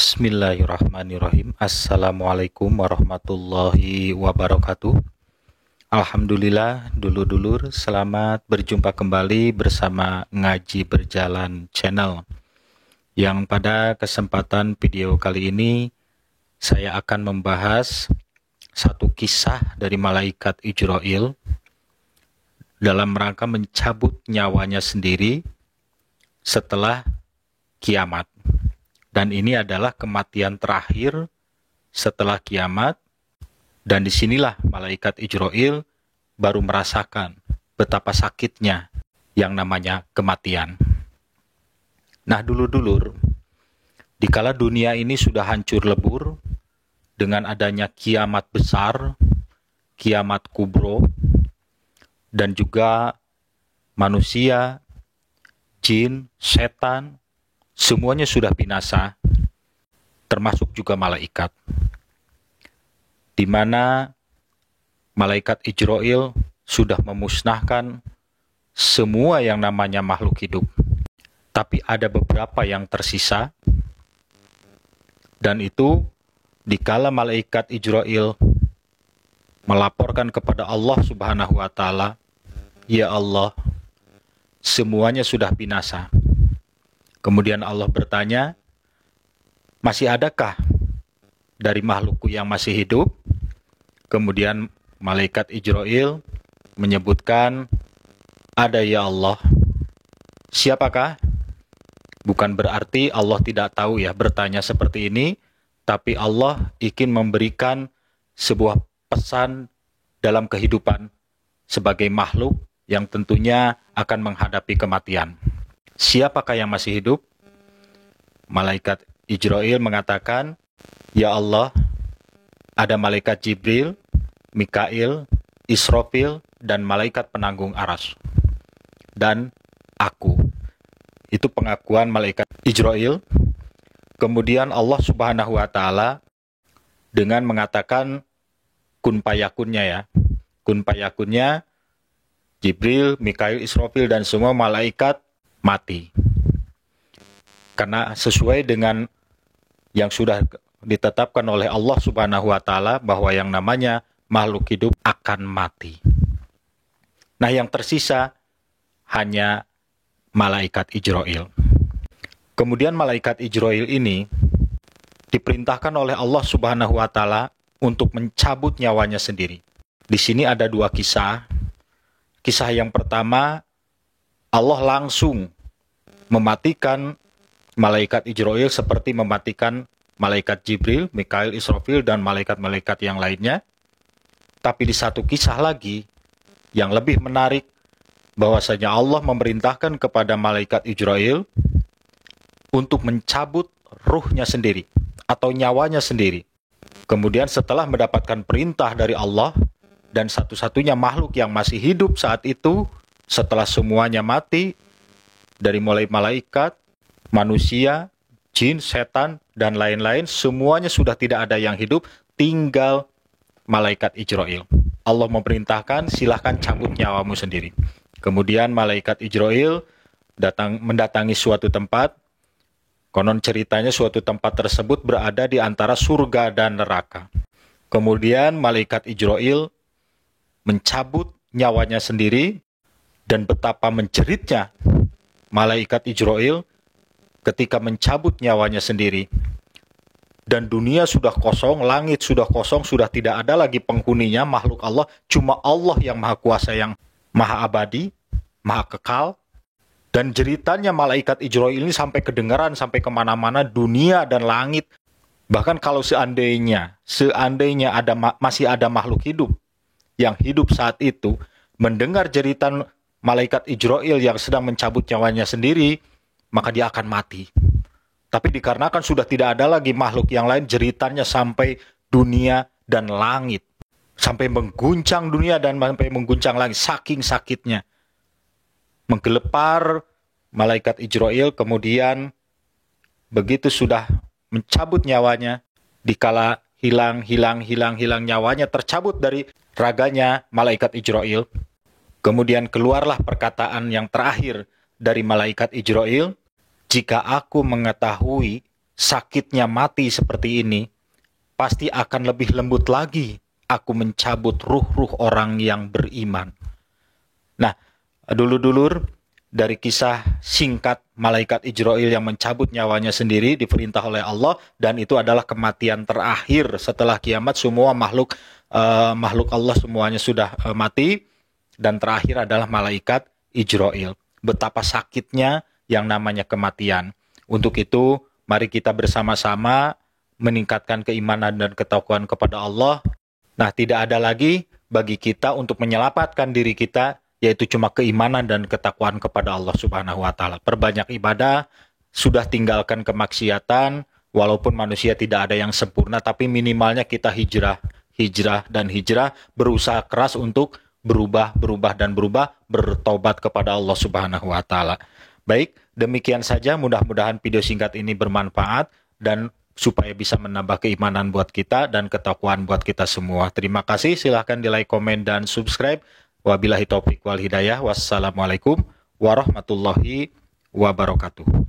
Bismillahirrahmanirrahim. Assalamualaikum warahmatullahi wabarakatuh. Alhamdulillah, dulur-dulur, selamat berjumpa kembali bersama Ngaji Berjalan Channel. Yang pada kesempatan video kali ini, saya akan membahas satu kisah dari malaikat Ijrail dalam rangka mencabut nyawanya sendiri setelah kiamat. Dan ini adalah kematian terakhir setelah kiamat. Dan disinilah malaikat Ijrail baru merasakan betapa sakitnya yang namanya kematian. Nah dulur-dulur, dikala dunia ini sudah hancur lebur dengan adanya kiamat besar, kiamat kubro, dan juga manusia, jin, setan, semuanya sudah binasa, termasuk juga malaikat. Di mana malaikat Ijrail sudah memusnahkan semua yang namanya makhluk hidup. Tapi ada beberapa yang tersisa, dan itu dikala malaikat Ijrail melaporkan kepada Allah Subhanahu wa Ta'ala, "Ya Allah, semuanya sudah binasa." Kemudian Allah bertanya, "Masih adakah dari makhlukku yang masih hidup?" Kemudian malaikat Ijrail menyebutkan, "Ada ya Allah." Siapakah? Bukan berarti Allah tidak tahu ya bertanya seperti ini, tapi Allah ingin memberikan sebuah pesan dalam kehidupan sebagai makhluk yang tentunya akan menghadapi kematian. Siapakah yang masih hidup? Malaikat Ijrail mengatakan, "Ya Allah, ada malaikat Jibril, Mikail, Israfil, dan malaikat penanggung aras. Dan aku." Itu pengakuan malaikat Ijrail. Kemudian Allah Subhanahu wa Ta'ala dengan mengatakan kun fayakunnya ya. Kun fayakunnya Jibril, Mikail, Israfil, dan semua malaikat mati. Karena sesuai dengan yang sudah ditetapkan oleh Allah Subhanahu wa Ta'ala bahwa yang namanya makhluk hidup akan mati. Nah, yang tersisa hanya malaikat Ijrail. Kemudian malaikat Ijrail ini diperintahkan oleh Allah Subhanahu wa Ta'ala untuk mencabut nyawanya sendiri. Di sini ada dua kisah. Kisah yang pertama, Allah langsung mematikan malaikat Ijrail seperti mematikan malaikat Jibril, Mikail, Israfil, dan malaikat-malaikat yang lainnya. Tapi di satu kisah lagi yang lebih menarik, bahwasanya Allah memerintahkan kepada malaikat Ijrail untuk mencabut ruhnya sendiri atau nyawanya sendiri. Kemudian setelah mendapatkan perintah dari Allah dan satu-satunya makhluk yang masih hidup saat itu, setelah semuanya mati, dari mulai malaikat, manusia, jin, setan, dan lain-lain, semuanya sudah tidak ada yang hidup, tinggal malaikat Ijrail. Allah memerintahkan, silahkan cabut nyawamu sendiri. Kemudian malaikat Ijrail mendatangi suatu tempat. Konon ceritanya suatu tempat tersebut berada di antara surga dan neraka. Kemudian malaikat Ijrail mencabut nyawanya sendiri, dan betapa menjeritnya malaikat Ijrail ketika mencabut nyawanya sendiri. Dan dunia sudah kosong, langit sudah kosong, sudah tidak ada lagi penghuninya, makhluk Allah, cuma Allah yang maha kuasa, yang maha abadi, maha kekal. Dan jeritannya malaikat Ijrail ini sampai kedengaran, sampai kemana-mana dunia dan langit. Bahkan kalau seandainya masih ada makhluk hidup yang hidup saat itu, mendengar jeritan malaikat Ijrail yang sedang mencabut nyawanya sendiri, maka dia akan mati. Tapi dikarenakan sudah tidak ada lagi makhluk yang lain, jeritannya sampai dunia dan langit. Sampai mengguncang dunia dan sampai mengguncang langit, saking sakitnya. Menggelepar malaikat Ijrail, kemudian begitu sudah mencabut nyawanya, dikala hilang nyawanya, tercabut dari raganya malaikat Ijrail. Kemudian keluarlah perkataan yang terakhir dari malaikat Ijrail, "Jika aku mengetahui sakitnya mati seperti ini, pasti akan lebih lembut lagi aku mencabut ruh-ruh orang yang beriman. Nah, dulur-dulur, dari kisah singkat malaikat Ijrail yang mencabut nyawanya sendiri diperintah oleh Allah, dan itu adalah kematian terakhir setelah kiamat. Semua makhluk Allah semuanya sudah mati, dan terakhir adalah malaikat Ijrail. Betapa sakitnya yang namanya kematian. Untuk itu, mari kita bersama-sama meningkatkan keimanan dan ketakwaan kepada Allah. Nah, tidak ada lagi bagi kita untuk menyelamatkan diri kita, yaitu cuma keimanan dan ketakwaan kepada Allah Subhanahu wa Ta'ala. Perbanyak ibadah, sudah tinggalkan kemaksiatan, walaupun manusia tidak ada yang sempurna, tapi minimalnya kita hijrah, berusaha keras untuk berubah, bertobat kepada Allah Subhanahu wa Ta'ala. Baik, demikian saja, mudah-mudahan video singkat ini bermanfaat dan supaya bisa menambah keimanan buat kita dan ketakwaan buat kita semua. Terima kasih, silahkan di like, komen, dan subscribe. Wabillahi taufiq wal hidayah. Wassalamualaikum warahmatullahi wabarakatuh.